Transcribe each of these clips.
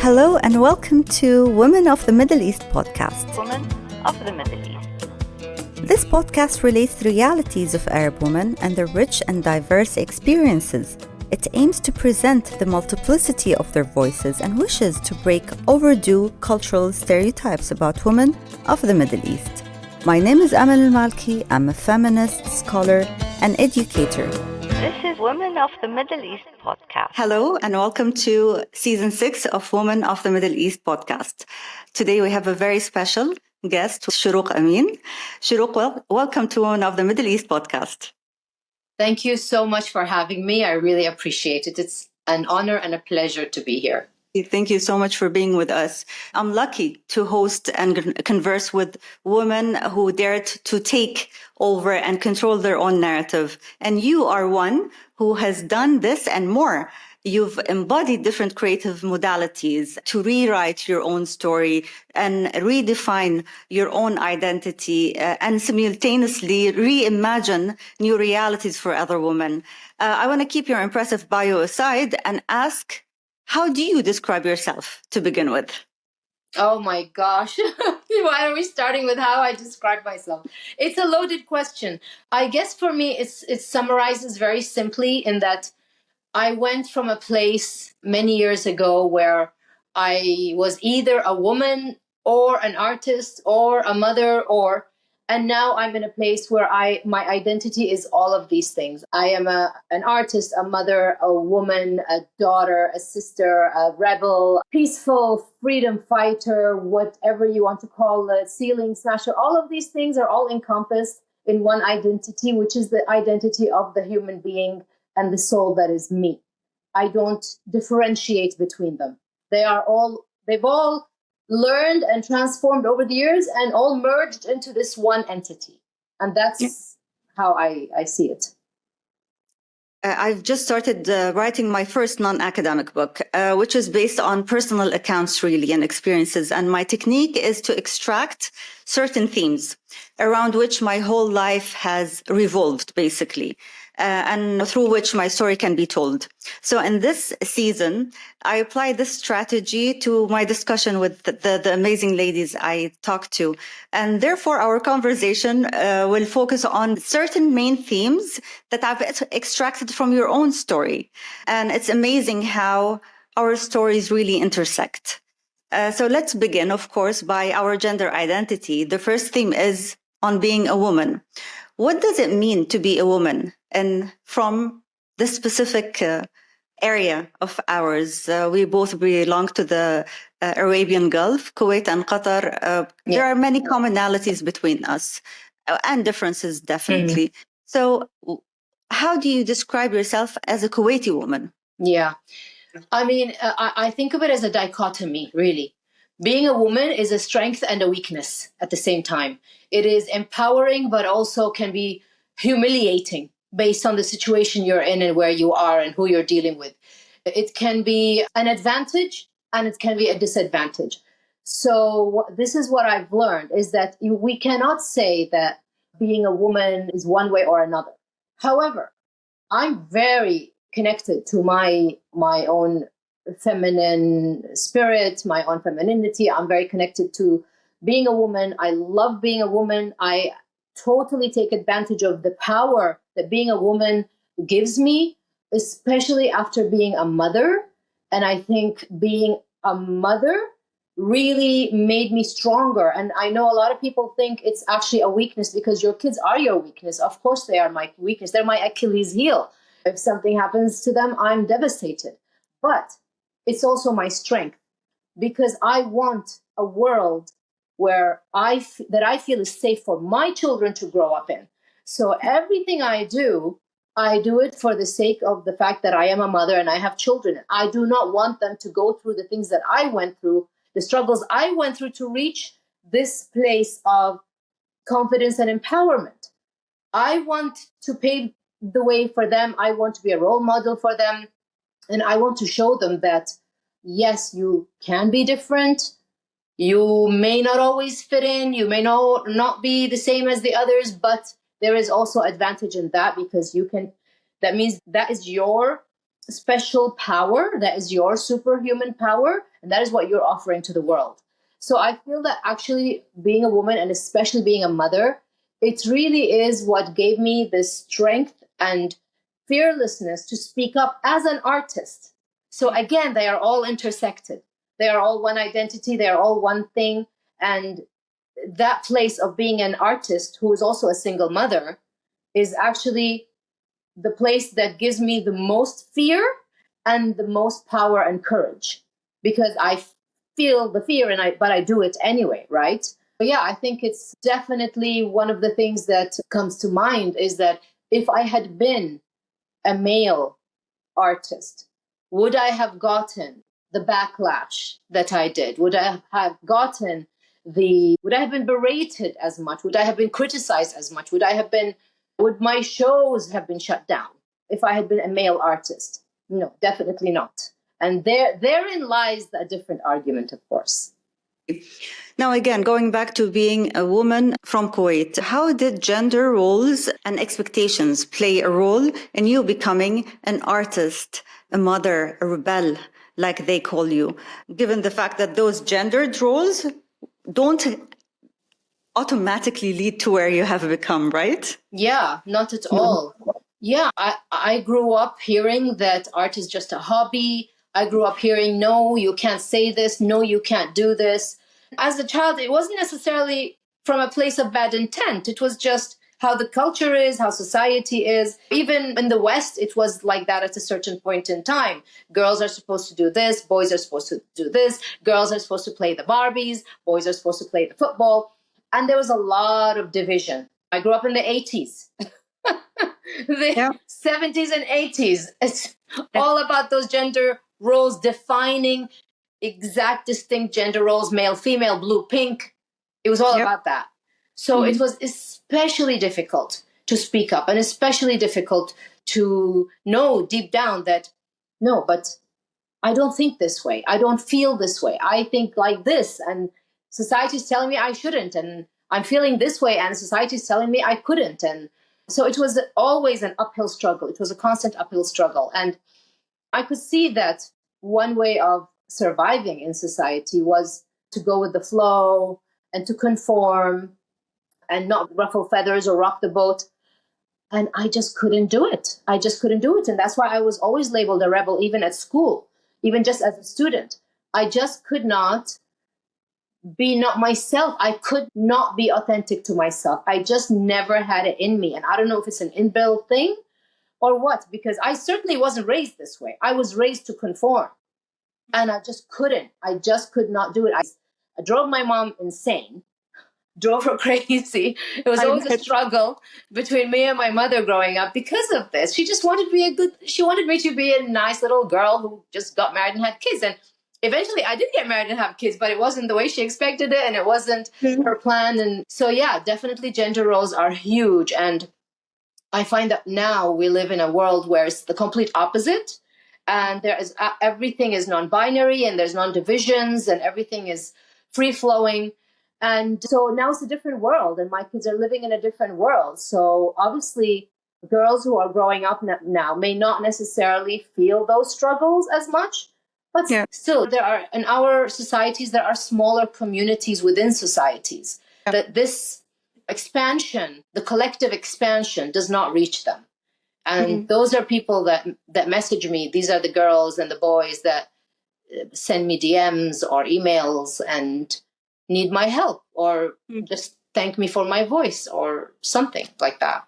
Hello and welcome to Women of the Middle East podcast. Women of the Middle East. This podcast relates the realities of Arab women and their rich and diverse experiences. It aims to present the multiplicity of their voices and wishes to break overdue cultural stereotypes about women of the Middle East. My name is Amal Al-Malki. I'm a feminist, scholar, and educator. This is Women of the Middle East podcast. Hello and welcome to Season 6 of Women of the Middle East podcast. Today we have a very special guest, Shurooq Amin. Shurooq, welcome to Women of the Middle East podcast. Thank you so much for having me. I really appreciate it. It's an honor and a pleasure to be here. Thank you so much for being with us. I'm lucky to host and converse with women who dared to take over and control their own narrative. And you are one who has done this and more. You've embodied different creative modalities to rewrite your own story and redefine your own identity and simultaneously reimagine new realities for other women. I want to keep your impressive bio aside and ask, how do you describe yourself to begin with? Oh my gosh. Why are we starting with how I describe myself? It's a loaded question. I guess for me, it summarizes very simply in that I went from a place many years ago where I was either a woman or an artist or a mother and now I'm in a place where my identity is all of these things. I am an artist, a mother, a woman, a daughter, a sister, a rebel, peaceful freedom fighter, whatever you want to call it, ceiling smasher. All of these things are all encompassed in one identity, which is the identity of the human being and the soul that is me. I don't differentiate between them. They've all learned and transformed over the years and all merged into this one entity. And that's how I see it. I've just started writing my first non-academic book, which is based on personal accounts really and experiences. And my technique is to extract certain themes around which my whole life has revolved, basically. And through which my story can be told. So in this season, I apply this strategy to my discussion with the amazing ladies I talked to. And therefore, our conversation will focus on certain main themes that I've extracted from your own story. And it's amazing how our stories really intersect. So let's begin, of course, by our gender identity. The first theme is on being a woman. What does it mean to be a woman? And from the specific area of ours, we both belong to the Arabian Gulf, Kuwait and Qatar. There are many commonalities between us and differences, definitely. So how do you describe yourself as a Kuwaiti woman? Yeah. I mean, I think of it as a dichotomy, really. Being a woman is a strength and a weakness at the same time. It is empowering, but also can be humiliating based on the situation you're in and where you are and who you're dealing with. It can be an advantage and it can be a disadvantage. So this is what I've learned is that we cannot say that being a woman is one way or another. However, I'm very connected to my own feminine spirit, my own femininity. I'm very connected to being a woman. I love being a woman. I totally take advantage of the power that being a woman gives me, especially after being a mother. And I think being a mother really made me stronger. And I know a lot of people think it's actually a weakness because your kids are your weakness. Of course, they are my weakness. They're my Achilles heel. If something happens to them, I'm devastated. But it's also my strength because I want a world where I feel is safe for my children to grow up in. So everything I do it for the sake of the fact that I am a mother and I have children. I do not want them to go through the things that I went through, the struggles I went through to reach this place of confidence and empowerment. I want to pave the way for them. I want to be a role model for them. And I want to show them that, yes, you can be different. You may not always fit in. You may not be the same as the others, but there is also advantage in that because that means that is your special power that is your superhuman power, and that is what you're offering to the world. So I feel that actually being a woman, and especially being a mother, it really is what gave me the strength and fearlessness to speak up as an artist. So again, they are all intersected. They are all one identity. They are all one thing. And that place of being an artist who is also a single mother is actually the place that gives me the most fear and the most power and courage, because I feel the fear but I do it anyway, right? But yeah, I think it's definitely one of the things that comes to mind is that if I had been a male artist, would I have gotten the backlash that I did? Would I have gotten would I have been berated as much? Would I have been criticized as much? Would my shows have been shut down if I had been a male artist? No, definitely not. And therein lies a different argument, of course. Now, again, going back to being a woman from Kuwait, how did gender roles and expectations play a role in you becoming an artist, a mother, a rebel, like they call you, given the fact that those gendered roles don't automatically lead to where you have become, right? Yeah, not at all. Yeah, I grew up hearing that art is just a hobby. I grew up hearing, no, you can't say this. No, you can't do this. As a child, it wasn't necessarily from a place of bad intent. It was just how the culture is, how society is. Even in the West, it was like that at a certain point in time. Girls are supposed to do this. Boys are supposed to do this. Girls are supposed to play the Barbies. Boys are supposed to play the football. And there was a lot of division. I grew up in the 80s. The 70s and 80s. It's all about those gender roles, defining exact distinct gender roles, male, female, blue, pink. It was all about that. So it was especially difficult to speak up, and especially difficult to know deep down that, no, but I don't think this way. I don't feel this way. I think like this, and society is telling me I shouldn't, and I'm feeling this way, and society is telling me I couldn't. And so it was always an uphill struggle. It was a constant uphill struggle. And I could see that one way of surviving in society was to go with the flow and to conform and not ruffle feathers or rock the boat. And I just couldn't do it. I just couldn't do it. And that's why I was always labeled a rebel, even at school, even just as a student. I just could not be not myself. I could not be authentic to myself. I just never had it in me. And I don't know if it's an inbuilt thing or what, because I certainly wasn't raised this way. I was raised to conform. And I just couldn't. I just could not do it. I drove my mom insane, drove her crazy. It was always a struggle between me and my mother growing up because of this. She just wanted she wanted me to be a nice little girl who just got married and had kids. And eventually I did get married and have kids, but it wasn't the way she expected it, and it wasn't her plan. And so, yeah, definitely gender roles are huge. And I find that now we live in a world where it's the complete opposite. And there is everything is non-binary, and there's non-divisions, and everything is free-flowing. And so now it's a different world, and my kids are living in a different world. So obviously, girls who are growing up now may not necessarily feel those struggles as much, but still, in our societies, there are smaller communities within societies that this expansion, the collective expansion, does not reach them. And those are people that message me. These are the girls and the boys that send me DMs or emails and need my help, or just thank me for my voice or something like that.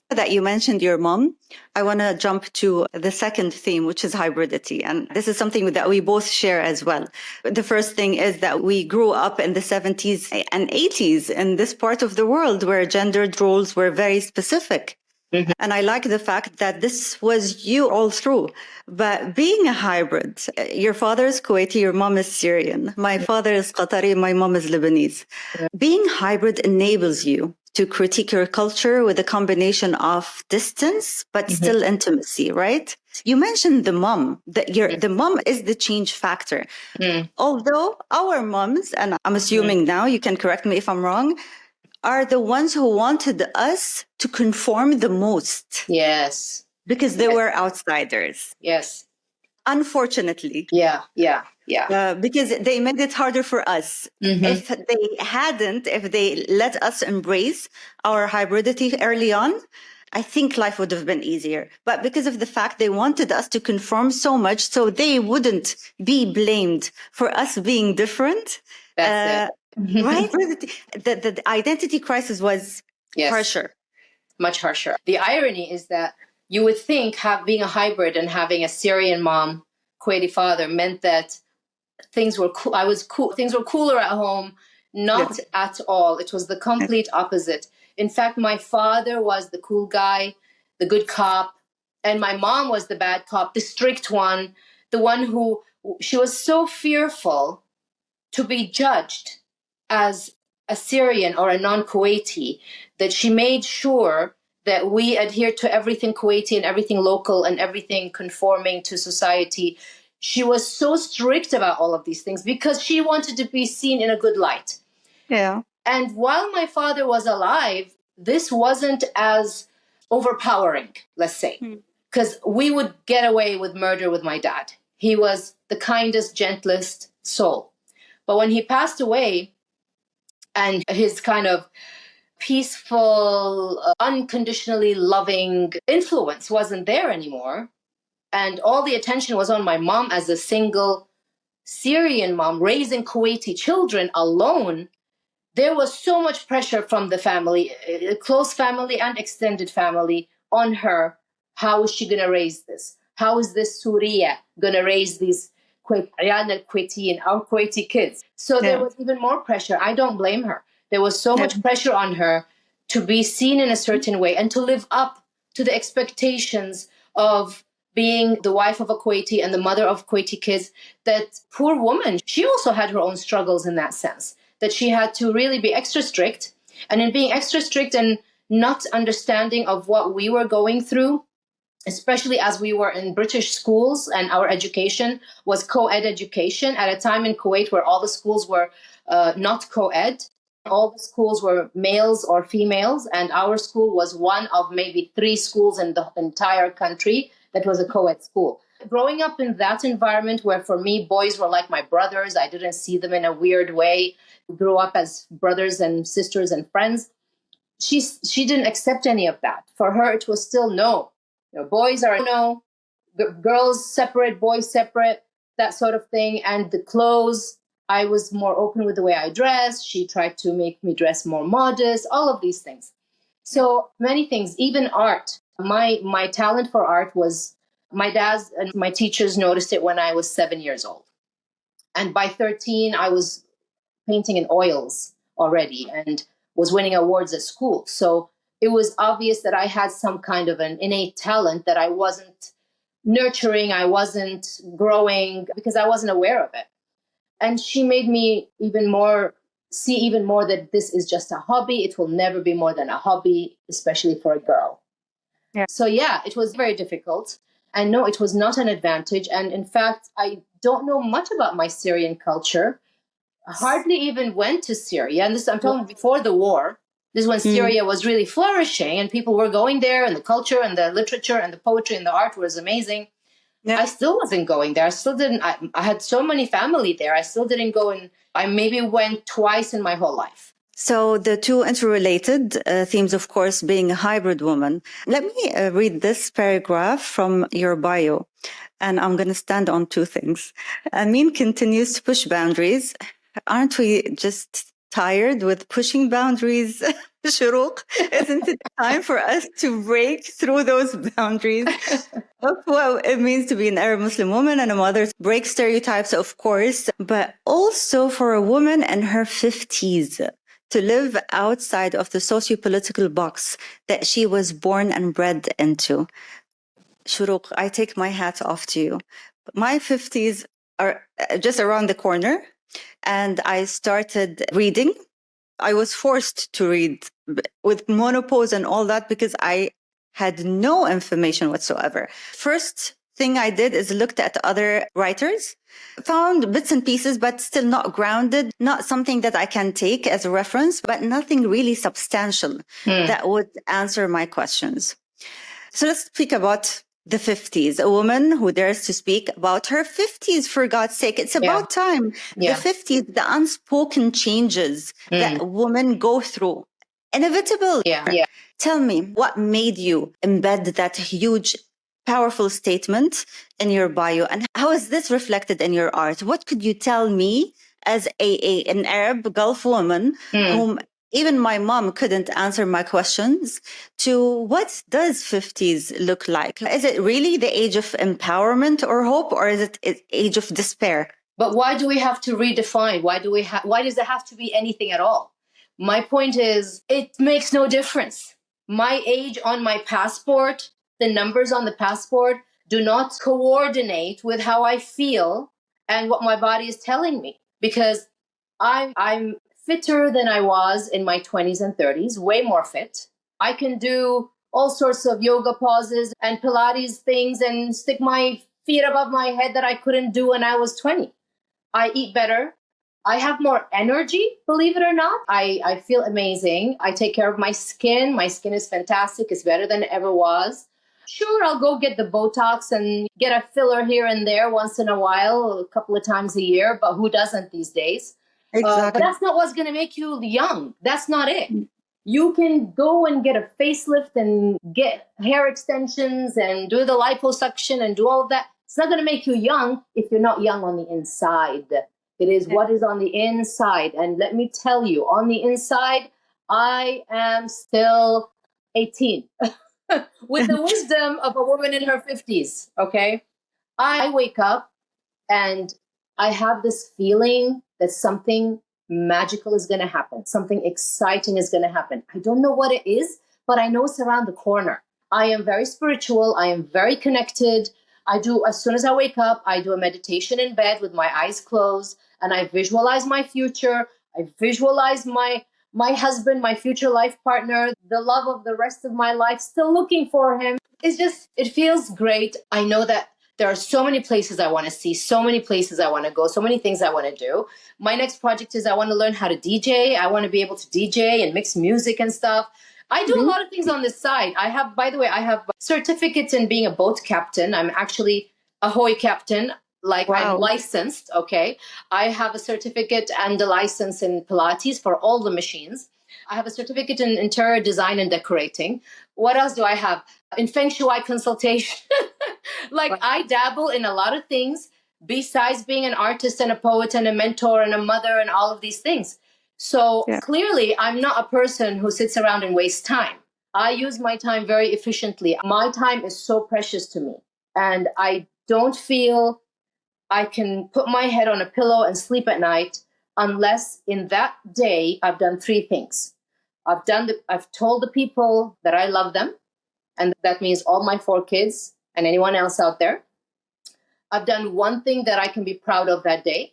That you mentioned your mom, I want to jump to the second theme, which is hybridity. And this is something that we both share as well. The first thing is that we grew up in the 70s and 80s in this part of the world where gendered roles were very specific. And I like the fact that this was you all through. But being a hybrid, your father is Kuwaiti, your mom is Syrian. My father is Qatari, my mom is Lebanese. Being hybrid enables you to critique your culture with a combination of distance, but still intimacy, right? You mentioned the mom, the mom is the change factor. Although our moms, and I'm assuming now, you can correct me if I'm wrong, are the ones who wanted us to conform the most. Yes. because they were outsiders. Yes. Unfortunately. Yeah. Because they made it harder for us. If they let us embrace our hybridity early on, I think life would have been easier. But because of the fact they wanted us to conform so much, so they wouldn't be blamed for us being different. That's it. Right? The identity crisis was harsher. Much harsher. The irony is that you would think being a hybrid and having a Syrian mom, Kuwaiti father meant that things were cool. I was cool. Things were cooler at home. Not at all. It was the complete opposite. In fact, my father was the cool guy, the good cop, and my mom was the bad cop, the strict one, the one who she was so fearful to be judged as a Syrian or a non-Kuwaiti that she made sure that we adhere to everything Kuwaiti and everything local and everything conforming to society. She was so strict about all of these things because she wanted to be seen in a good light. Yeah. And while my father was alive, this wasn't as overpowering, let's say, because we would get away with murder with my dad. He was the kindest, gentlest soul. But when he passed away and his kind of peaceful, unconditionally loving influence wasn't there anymore, and all the attention was on my mom as a single Syrian mom raising Kuwaiti children alone, there was so much pressure from the family, close family and extended family, on her. How is she going to raise this? How is this Surya going to raise these Kuwaiti and our Kuwaiti kids? So there was even more pressure. I don't blame her. There was so much pressure on her to be seen in a certain way and to live up to the expectations of being the wife of a Kuwaiti and the mother of Kuwaiti kids. That poor woman, she also had her own struggles in that sense, that she had to really be extra strict. And in being extra strict and not understanding of what we were going through, especially as we were in British schools and our education was co-ed education at a time in Kuwait where all the schools were not co-ed. All the schools were males or females, and our school was one of maybe 3 schools in the entire country that was a co-ed school. Growing up in that environment where for me, boys were like my brothers, I didn't see them in a weird way, grew up as brothers and sisters and friends. She didn't accept any of that. For her, it was still no. You know, boys are no, girls separate, boys separate, that sort of thing. And the clothes, I was more open with the way I dressed. She tried to make me dress more modest, all of these things. So many things, even art. My talent for art was, my dad and my teachers noticed it when I was 7 years old. And by 13, I was painting in oils already and was winning awards at school. So it was obvious that I had some kind of an innate talent that I wasn't nurturing, I wasn't growing because I wasn't aware of it. And she made me see even more that this is just a hobby. It will never be more than a hobby, especially for a girl. Yeah. So yeah, it was very difficult. And no, it was not an advantage. And in fact, I don't know much about my Syrian culture. I hardly even went to Syria. And I'm talking before the war. This is when Syria was really flourishing and people were going there, and the culture and the literature and the poetry and the art was amazing. Yeah. I still wasn't going there. I still didn't. I had so many family there. I still didn't go, and I maybe went twice in my whole life. So the two interrelated themes, of course, being a hybrid woman. Let me read this paragraph from your bio, and I'm going to stand on 2 things. Amin continues to push boundaries. Aren't we just tired with pushing boundaries, Shurooq? Isn't it time for us to break through those boundaries of what it means to be an Arab Muslim woman and a mother? Break stereotypes, of course, but also for a woman in her 50s to live outside of the socio-political box that she was born and bred into. Shurooq, I take my hat off to you. My 50s are just around the corner. And I started reading. I was forced to read with monopause and all that because I had no information whatsoever. First thing I did is looked at other writers, found bits and pieces, but still not grounded, not something that I can take as a reference, but nothing really substantial that would answer my questions. So let's speak about the 50s, a woman who dares to speak about her 50s, for God's sake. It's about time. The 50s, the unspoken changes that women go through. Inevitable. Tell me, what made you embed that huge, powerful statement in your bio? And how is this reflected in your art? What could you tell me as an Arab Gulf woman whom even my mom couldn't answer my questions to what does 50s look like? Is it really the age of empowerment or hope, or is it age of despair? But why do we have to redefine? Why does there have to be anything at all? My point is, it makes no difference. My age on my passport, the numbers on the passport do not coordinate with how I feel and what my body is telling me, because I'm fitter than I was in my 20s and 30s, way more fit. I can do all sorts of yoga poses and Pilates things and stick my feet above my head that I couldn't do when I was 20. I eat better. I have more energy, believe it or not. I feel amazing. I take care of my skin. My skin is fantastic. It's better than it ever was. Sure, I'll go get the Botox and get a filler here and there once in a while, a couple of times a year, but who doesn't these days? But that's not what's going to make you young. That's not it. You can go and get a facelift and get hair extensions and do the liposuction and do all of that. It's not going to make you young if you're not young on the inside. It is what is on the inside. And let me tell you, on the inside, I am still 18 with the wisdom of a woman in her 50s. Okay. I wake up and I have this feeling that something magical is going to happen. Something exciting is going to happen. I don't know what it is, but I know it's around the corner. I am very spiritual. I am very connected. As soon as I wake up, I do a meditation in bed with my eyes closed, and I visualize my future. I visualize my husband, my future life partner, the love of the rest of my life, still looking for him. It feels great. I know that there are so many places I want to see, so many places I want to go, so many things I want to do. My next project is I want to learn how to DJ. I want to be able to DJ and mix music and stuff. I do a lot of things on this side. By the way, I have certificates in being a boat captain. I'm actually a hoy captain. I'm licensed, okay? I have a certificate and a license in Pilates for all the machines. I have a certificate in interior design and decorating. What else do I have? In feng-shuied consultation. I dabble in a lot of things besides being an artist and a poet and a mentor and a mother and all of these things. So clearly, I'm not a person who sits around and wastes time. I use my time very efficiently. My time is so precious to me. And I don't feel I can put my head on a pillow and sleep at night unless in that day I've done three things. I've told the people that I love them, and that means all my 4 kids and anyone else out there. I've done one thing that I can be proud of that day,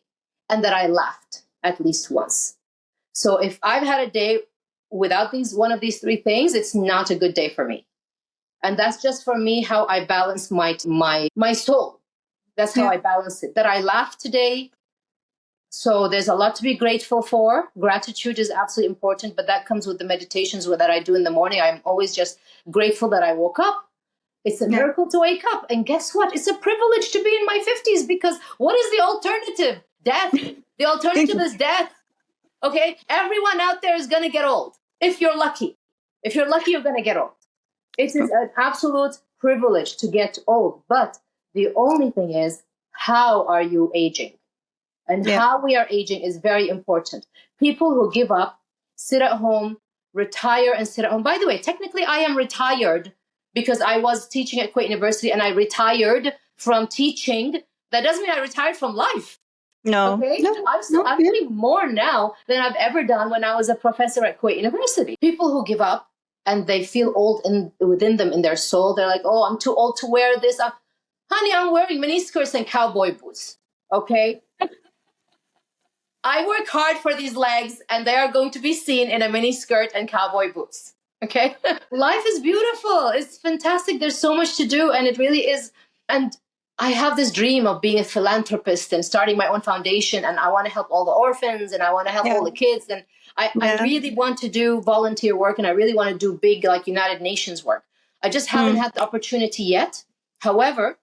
and that I laughed at least once. So if I've had a day without one of these 3 things, it's not a good day for me. And that's just for me how I balance my soul. That's how I balance it. That I laughed today. So there's a lot to be grateful for. Gratitude is absolutely important, but that comes with the meditations that I do in the morning. I'm always just grateful that I woke up. It's a miracle to wake up. And guess what? It's a privilege to be in my 50s, because what is the alternative? Death. The alternative is death. Okay? Everyone out there is going to get old. If you're lucky. If you're lucky, you're going to get old. It is an absolute privilege to get old. But the only thing is, how are you aging? And how we are aging is very important. People who give up, sit at home, retire and sit at home. By the way, technically I am retired because I was teaching at Kuwait University and I retired from teaching. That doesn't mean I retired from life. No. Okay? I'm doing more now than I've ever done when I was a professor at Kuwait University. People who give up and they feel old within them, in their soul, they're like, oh, I'm too old to wear this. Honey, I'm wearing miniskirts and cowboy boots. Okay? I work hard for these legs, and they are going to be seen in a mini skirt and cowboy boots. Okay? Life is beautiful. It's fantastic. There's so much to do, and it really is. And I have this dream of being a philanthropist and starting my own foundation, and I want to help all the orphans, and I want to help all the kids. And I really want to do volunteer work, and I really want to do big, United Nations work. I just haven't had the opportunity yet. However,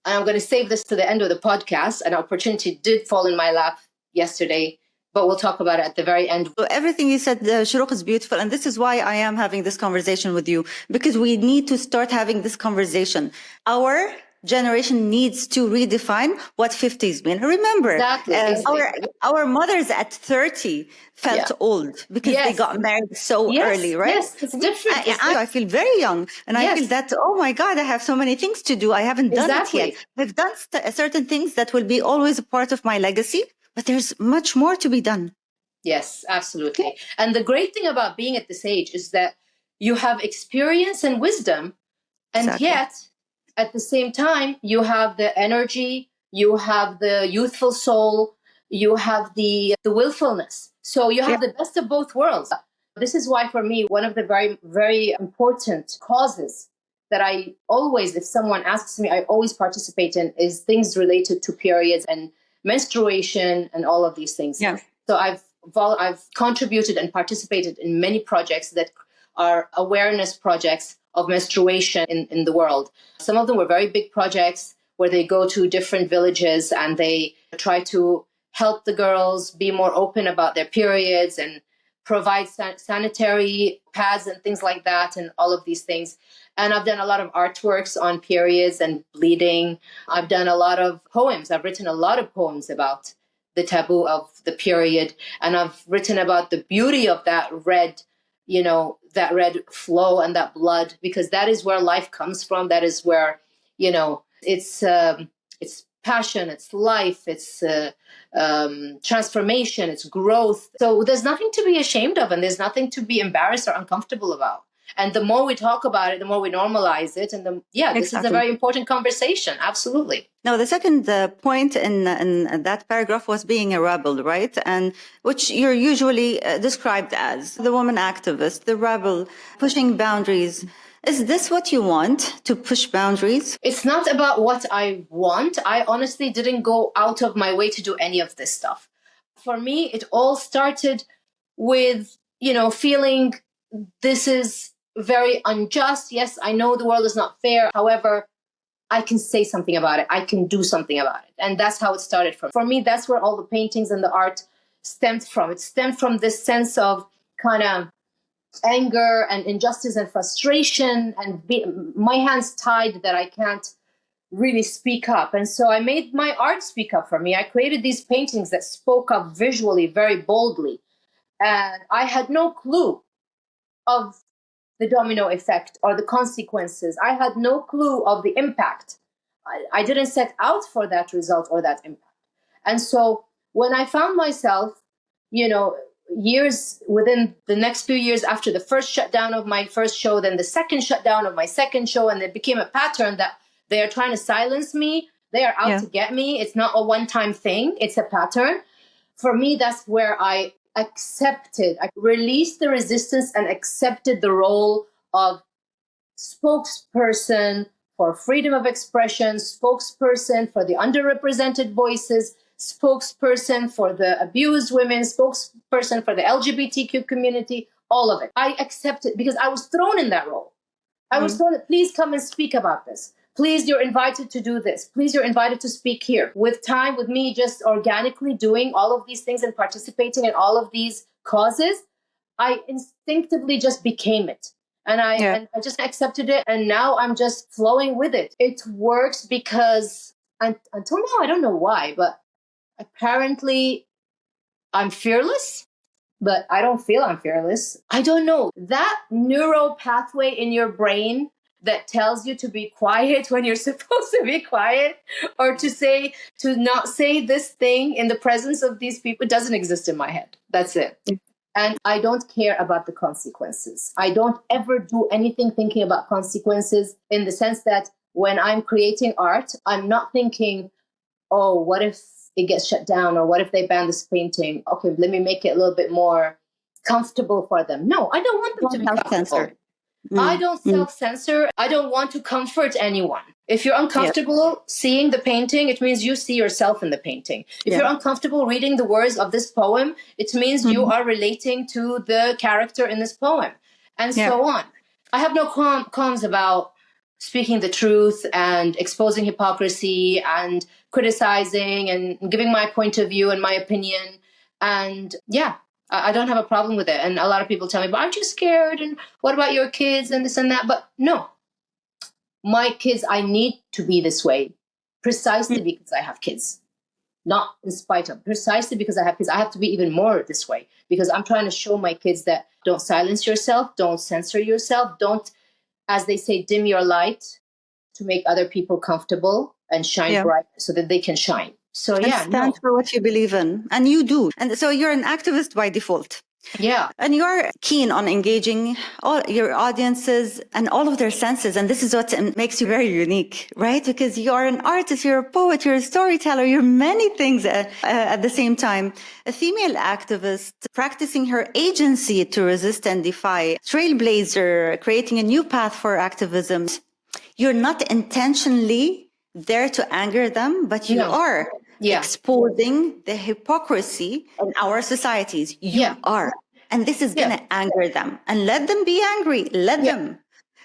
and I'm going to save this to the end of the podcast, an opportunity did fall in my lap yesterday, but we'll talk about it at the very end. So everything you said, Shurooq, is beautiful. And this is why I am having this conversation with you, because we need to start having this conversation. Our generation needs to redefine what 50s mean. Remember, Exactly. our mothers at 30 felt old because they got married so early, right? Yes, it's different. I feel very young, and I feel that, oh my God, I have so many things to do. I haven't done it yet. I've done certain things that will be always a part of my legacy, but there's much more to be done. Yes, absolutely. And the great thing about being at this age is that you have experience and wisdom, and yet at the same time, you have the energy, you have the youthful soul, you have the willfulness. So you have the best of both worlds. This is why, for me, one of the very, very important causes that I always, if someone asks me, I always participate in is things related to periods and menstruation and all of these things. Yeah. So I've contributed and participated in many projects that are awareness projects of menstruation in the world. Some of them were very big projects where they go to different villages and they try to help the girls be more open about their periods and provide sanitary pads and things like that and all of these things. And I've done a lot of artworks on periods and bleeding. I've done a lot of poems. I've written a lot of poems about the taboo of the period. And I've written about the beauty of that red, that red flow and that blood, because that is where life comes from. That is where, it's passion, it's life, it's transformation, it's growth. So there's nothing to be ashamed of, and there's nothing to be embarrassed or uncomfortable about. And the more we talk about it, the more we normalize it. And this is a very important conversation. Absolutely. Now, the second point in that paragraph was being a rebel, right? And which you're usually described as the woman activist, the rebel, pushing boundaries. Is this what you want, to push boundaries? It's not about what I want. I honestly didn't go out of my way to do any of this stuff. For me, it all started with, feeling this is very unjust. Yes, I know the world is not fair. However, I can say something about it. I can do something about it. And that's how it started from. For me, that's where all the paintings and the art stemmed from. It stemmed from this sense of kind of anger and injustice and frustration and my hands tied that I can't really speak up. And so I made my art speak up for me. I created these paintings that spoke up visually very boldly. And I had no clue of the domino effect or the consequences. I had no clue of the impact. I didn't set out for that result or that impact. And so when I found myself, years within the next few years after the first shutdown of my first show, then the second shutdown of my second show, and it became a pattern that they are trying to silence me. They are out to get me. It's not a one-time thing. It's a pattern. For me, that's where I released the resistance and accepted the role of spokesperson for freedom of expression, spokesperson for the underrepresented voices, spokesperson for the abused women, spokesperson for the LGBTQ community, all of it. I accepted because I was thrown in that role. I was told, please come and speak about this. Please, you're invited to do this. Please, you're invited to speak here. With time, with me just organically doing all of these things and participating in all of these causes, I instinctively just became it. And I just accepted it. And now I'm just flowing with it. It works because until now, I don't know why, but apparently I'm fearless, but I don't feel I'm fearless. I don't know. That neural pathway in your brain that tells you to be quiet when you're supposed to be quiet, or to not say this thing in the presence of these people, it doesn't exist in my head. That's it. And I don't care about the consequences. I don't ever do anything thinking about consequences, in the sense that when I'm creating art, I'm not thinking, oh, what if it gets shut down? Or what if they ban this painting? Okay, let me make it a little bit more comfortable for them. No, I don't want them to be comfortable. I don't self-censor. I don't want to comfort anyone. If you're uncomfortable seeing the painting, it means you see yourself in the painting. If you're uncomfortable reading the words of this poem, it means you are relating to the character in this poem, and so on. I have no qualms about speaking the truth and exposing hypocrisy and criticizing and giving my point of view and my opinion. And yeah, I don't have a problem with it. And a lot of people tell me, but aren't you scared? And what about your kids and this and that? But no, my kids, I need to be this way precisely because I have kids. Not in spite of, precisely because I have kids. I have to be even more this way because I'm trying to show my kids that don't silence yourself, don't censor yourself, don't, as they say, dim your light to make other people comfortable and shine bright so that they can shine. So and stand for what you believe in, and you do. And so you're an activist by default. Yeah. And you're keen on engaging all your audiences and all of their senses. And this is what makes you very unique, right? Because you're an artist, you're a poet, you're a storyteller, you're many things at the same time. A female activist practicing her agency to resist and defy, trailblazer, creating a new path for activism. You're not intentionally there to anger them, but you are exposing the hypocrisy in our societies. You are. And this is going to anger them. And let them be angry. Let them.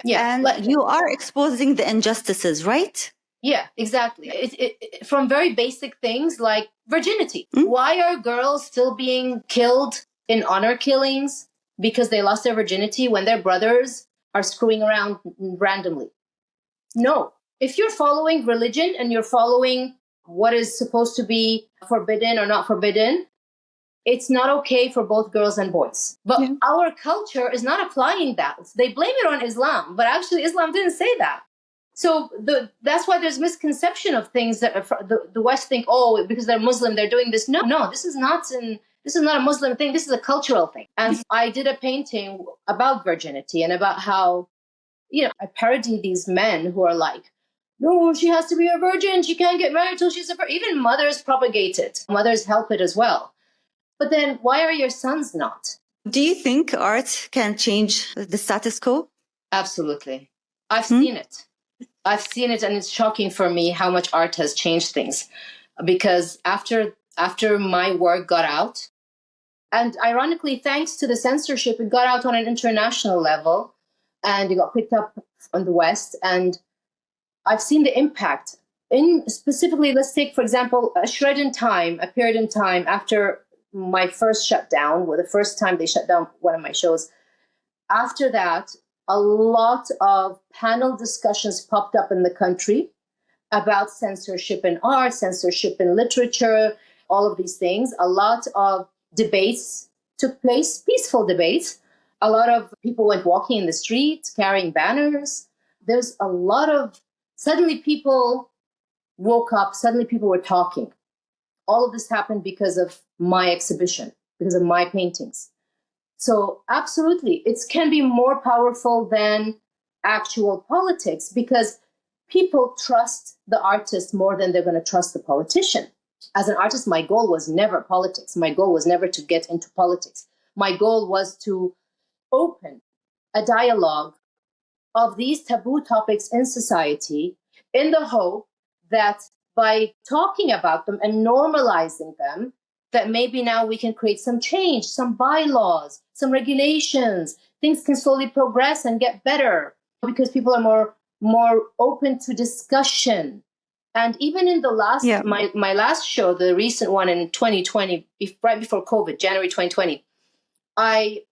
And you are exposing the injustices, right? Yeah, exactly. From very basic things like virginity. Why are girls still being killed in honor killings because they lost their virginity when their brothers are screwing around randomly? No. If you're following religion and you're following what is supposed to be forbidden or not forbidden, it's not okay for both girls and boys. But our culture is not applying that. They blame it on Islam, but actually Islam didn't say that. So that's why there's misconception of things that the West think, oh, because they're Muslim, they're doing this. No, this is not a Muslim thing. This is a cultural thing. And I did a painting about virginity and about how, I parody these men who are like, no, she has to be a virgin. She can't get married till she's a virgin. Even mothers propagate it. Mothers help it as well. But then why are your sons not? Do you think art can change the status quo? Absolutely. I've seen it. I've seen it, and it's shocking for me how much art has changed things. Because after my work got out, and ironically, thanks to the censorship, it got out on an international level, and it got picked up on the West, and I've seen the impact. In specifically, let's take, for example, a period in time after my first shutdown, the first time they shut down one of my shows. After that, a lot of panel discussions popped up in the country about censorship in art, censorship in literature, all of these things. A lot of debates took place, peaceful debates. A lot of people went walking in the street, carrying banners. There's a lot of, suddenly people woke up, suddenly people were talking. All of this happened because of my exhibition, because of my paintings. So absolutely, it can be more powerful than actual politics because people trust the artist more than they're going to trust the politician. As an artist, my goal was never politics. My goal was never to get into politics. My goal was to open a dialogue of these taboo topics in society in the hope that by talking about them and normalizing them, that maybe now we can create some change, some bylaws, some regulations. Things can slowly progress and get better because people are more open to discussion. And even in the last, my last show, the recent one in 2020, right before COVID, January 2020, I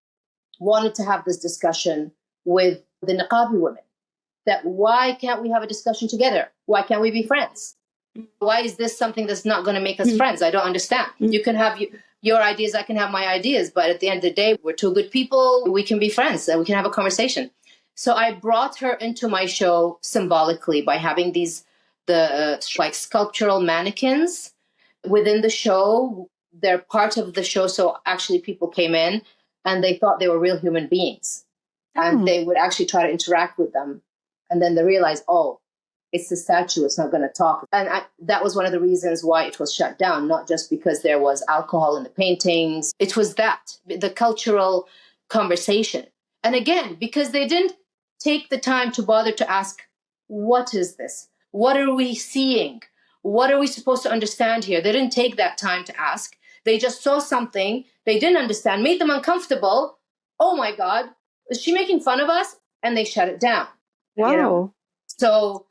wanted to have this discussion with the Niqabi women. That why can't we have a discussion together? Why can't we be friends? Why is this something that's not going to make us friends? I don't understand. You can have your ideas, I can have my ideas, but at the end of the day, we're two good people. We can be friends and we can have a conversation. So I brought her into my show symbolically by having like sculptural mannequins within the show. They're part of the show. So actually people came in and they thought they were real human beings. And they would actually try to interact with them. And then they realized, oh, it's the statue, it's not going to talk. And that was one of the reasons why it was shut down, not just because there was alcohol in the paintings. It was the cultural conversation. And again, because they didn't take the time to bother to ask, what is this? What are we seeing? What are we supposed to understand here? They didn't take that time to ask. They just saw something they didn't understand, made them uncomfortable. Oh my God, is she making fun of us? and they shut it down. Wow. You know? So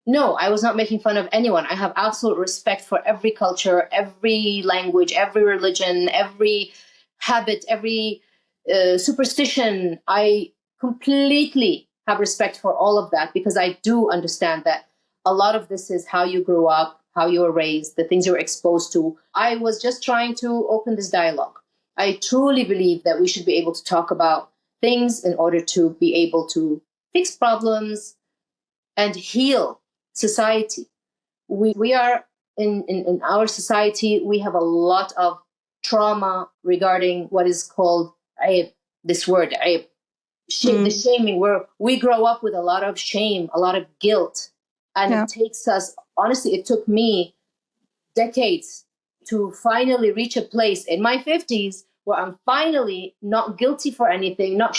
no, I was not making fun of anyone. I have absolute respect for every culture, every language, every religion, every habit, every superstition. I completely have respect for all of that because I do understand that a lot of this is how you grew up, how you were raised, the things you were exposed to. I was just trying to open this dialogue. I truly believe that we should be able to talk about things in order to be able to fix problems and heal society. We are in our society, we have a lot of trauma regarding what is called aib, this word aib, the shaming, where we grow up with a lot of shame, a lot of guilt. And it takes us, honestly, it took me decades to finally reach a place in my 50s where I'm finally not guilty for anything, not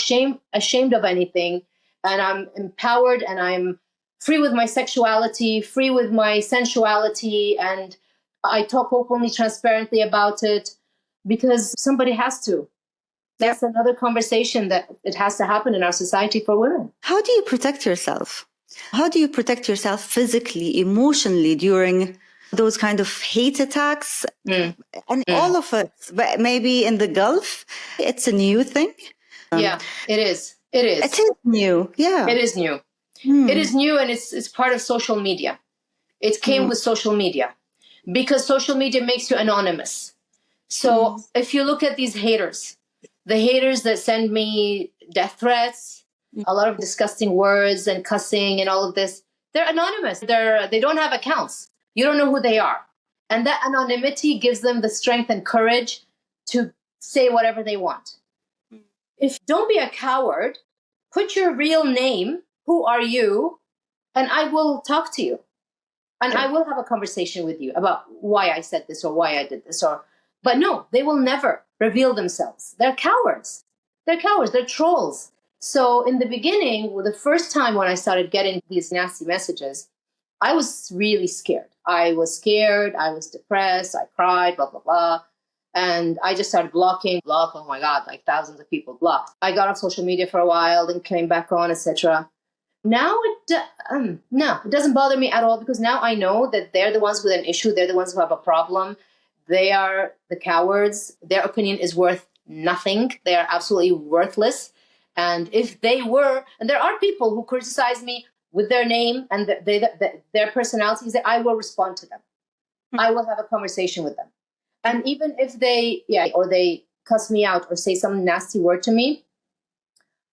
ashamed of anything. And I'm empowered and I'm free with my sexuality, free with my sensuality. And I talk openly, transparently about it because somebody has to. That's another conversation that it has to happen in our society for women. How do you protect yourself? How do you protect yourself physically, emotionally during those kind of hate attacks? And all of it, but maybe in the Gulf, it's a new thing. Yeah, it is. It is. It is new. Yeah. It is new. It is new, and it's part of social media. It came with social media because social media makes you anonymous. So if you look at these haters, the haters that send me death threats, a lot of disgusting words and cussing and all of this, they're anonymous. They don't have accounts. You don't know who they are. And that anonymity gives them the strength and courage to say whatever they want. Don't be a coward, put your real name, who are you, and I will talk to you. And I will have a conversation with you about why I said this or why I did this. But no, they will never reveal themselves. They're cowards. They're cowards. They're trolls. So in the beginning, the first time when I started getting these nasty messages, I was really scared. I was scared. I was depressed. I cried, blah, blah, blah. And I just started blocking. Oh my God, like thousands of people blocked. I got off social media for a while, then came back on, etc. Now it doesn't bother me at all because now I know that they're the ones with an issue. They're the ones who have a problem. They are the cowards. Their opinion is worth nothing. They are absolutely worthless. And if they were, and there are people who criticize me with their name and their personalities, I will respond to them. I will have a conversation with them. And even if they cuss me out or say some nasty word to me,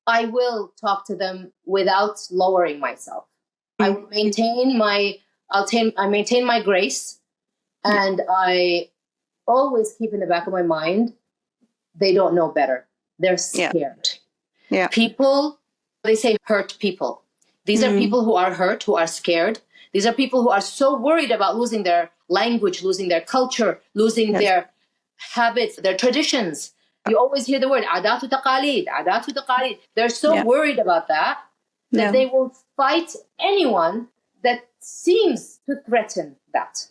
I will talk to them without lowering myself. I will maintain my grace, and I always keep in the back of my mind, they don't know better. They're scared. Yeah. People, they say hurt people. These are people who are hurt, who are scared. These are people who are so worried about losing their language, losing their culture, losing their habits, their traditions. You always hear the word adatu taqalid, adatu taqalid. They're so worried about that they will fight anyone that seems to threaten that.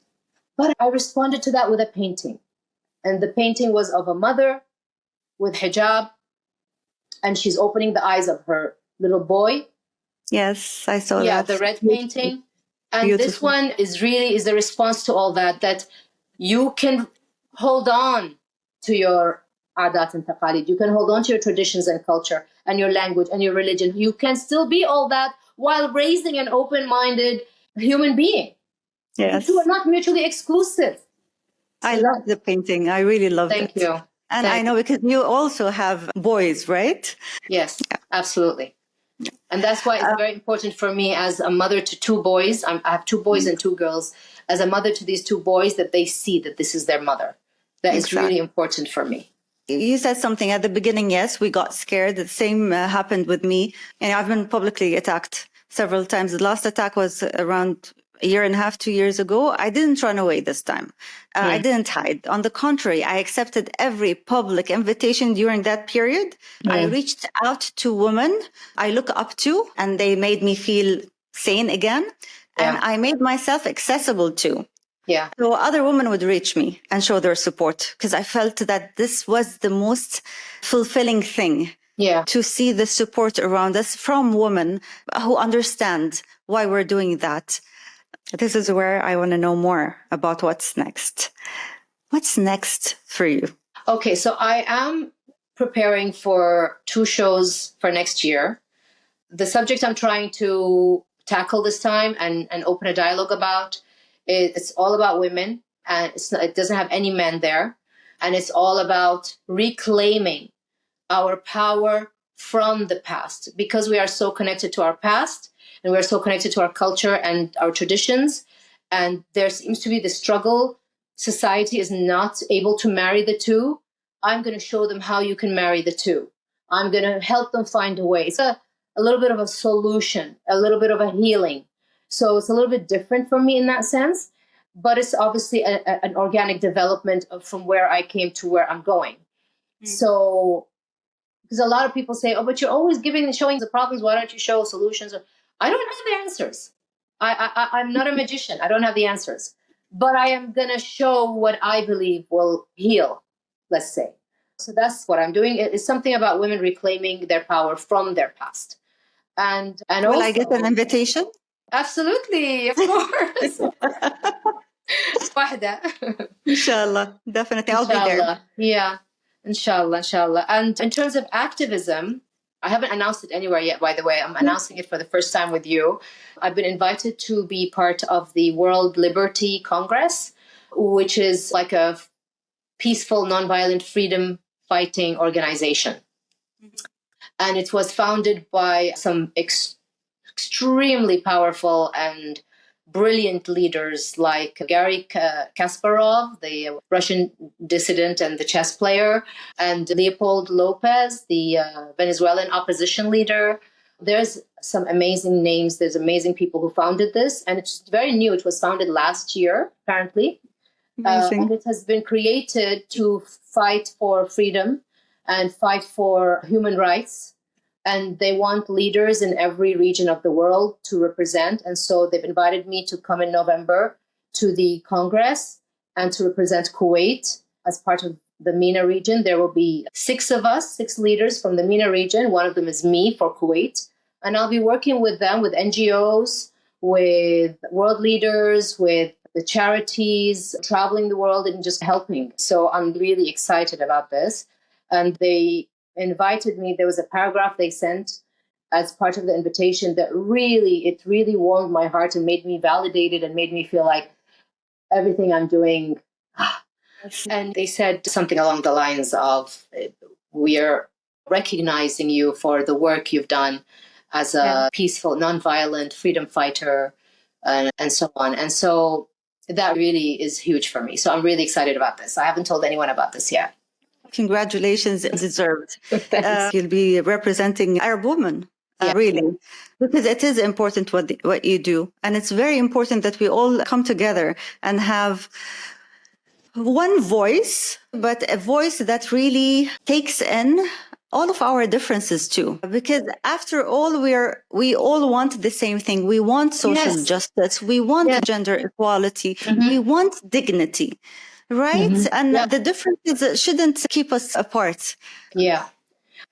But I responded to that with a painting. And the painting was of a mother with hijab, and she's opening the eyes of her little boy. Yes, I saw that. Yeah, the red painting. And this one is the response to all that you can hold on to your adat and taqalid. You can hold on to your traditions and culture and your language and your religion. You can still be all that while raising an open-minded human being. Yes. You are not mutually exclusive. I love the painting. I really love it. Thank you. And I know because you also have boys, right? Yes, absolutely. And that's why it's very important for me as a mother to two boys. I have two boys and two girls. As a mother to these two boys, that they see that this is their mother. That is really important for me. You said something at the beginning. Yes, we got scared. The same happened with me. And I've been publicly attacked several times. The last attack was around a year and a half, 2 years ago. I didn't run away this time. I didn't hide. On the contrary, I accepted every public invitation during that period. I reached out to women I look up to, and they made me feel sane again. And I made myself accessible to. Yeah. So other women would reach me and show their support because I felt that this was the most fulfilling thing Yeah. to see the support around us from women who understand why we're doing that. This is where I want to know more about what's next. What's next for you? Okay, so I am preparing for 2 shows for next year. The subject I'm trying to tackle this time and open a dialogue about, it's all about women, and it doesn't have any men there. And it's all about reclaiming our power from the past, because we are so connected to our past and we are so connected to our culture and our traditions. And there seems to be the struggle. Society is not able to marry the two. I'm going to show them how you can marry the two. I'm going to help them find a way. It's a little bit of a solution, a little bit of a healing. So it's a little bit different for me in that sense, but it's obviously an organic development from where I came to where I'm going. So, because a lot of people say, oh, but you're always showing the problems. Why don't you show solutions? I don't have the answers. I'm not a magician. I don't have the answers. But I am going to show what I believe will heal, let's say. So that's what I'm doing. It's something about women reclaiming their power from their past. And Will also, I get an invitation? Absolutely, of course. Wahda. Inshallah. Definitely. I'll be there. Yeah. Inshallah. And in terms of activism, I haven't announced it anywhere yet, by the way. I'm announcing it for the first time with you. I've been invited to be part of the World Liberty Congress, which is like a peaceful, nonviolent freedom fighting organization. And it was founded by some extremely powerful and brilliant leaders like Garry Kasparov, the Russian dissident and the chess player, and Leopold Lopez, the Venezuelan opposition leader. There's some amazing names. There's amazing people who founded this. And it's very new. It was founded last year, apparently. And it has been created to fight for freedom and fight for human rights. And they want leaders in every region of the world to represent. And so they've invited me to come in November to the Congress and to represent Kuwait as part of the MENA region. There will be 6 of us, 6 leaders from the MENA region. One of them is me for Kuwait. And I'll be working with them, with NGOs, with world leaders, with the charities, traveling the world and just helping. So I'm really excited about this. And they invited me. There was a paragraph they sent as part of the invitation that really warmed my heart and made me validated and made me feel like everything I'm doing. And they said something along the lines of, we are recognizing you for the work you've done as a peaceful, nonviolent freedom fighter, and so on. And so that really is huge for me. So I'm really excited about this. I haven't told anyone about this yet. Congratulations, deserved. You'll be representing Arab women, really, because it is important what you do. And it's very important that we all come together and have one voice, but a voice that really takes in all of our differences too. Because after all, we all want the same thing. We want social justice. We want gender equality. We want dignity. Right? And the differences shouldn't keep us apart. Yeah.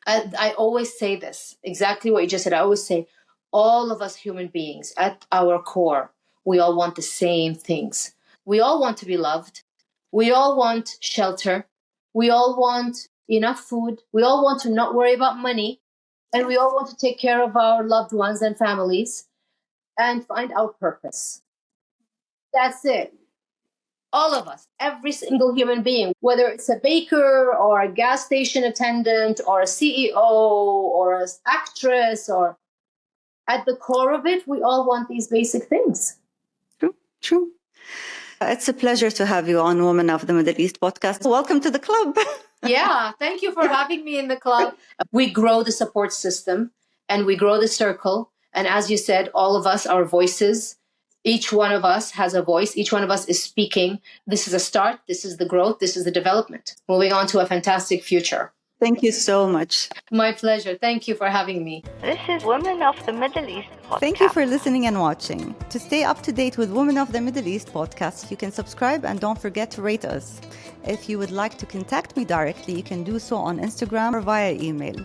I always say this, exactly what you just said. I always say, all of us human beings at our core, we all want the same things. We all want to be loved. We all want shelter. We all want enough food. We all want to not worry about money. And we all want to take care of our loved ones and families and find our purpose. That's it. All of us, every single human being, whether it's a baker or a gas station attendant or a CEO or an actress, or at the core of it, we all want these basic things. True. It's a pleasure to have you on Women of the Middle East podcast. Welcome to the club. Yeah, thank you for having me in the club. We grow the support system and we grow the circle. And as you said, all of us, our voices, each one of us has a voice. Each one of us is speaking. This is a start. This is the growth. This is the development. Moving on to a fantastic future. Thank you so much. My pleasure. Thank you for having me. This is Women of the Middle East podcast. Thank you for listening and watching. To stay up to date with Women of the Middle East podcast, you can subscribe and don't forget to rate us. If you would like to contact me directly, you can do so on Instagram or via email.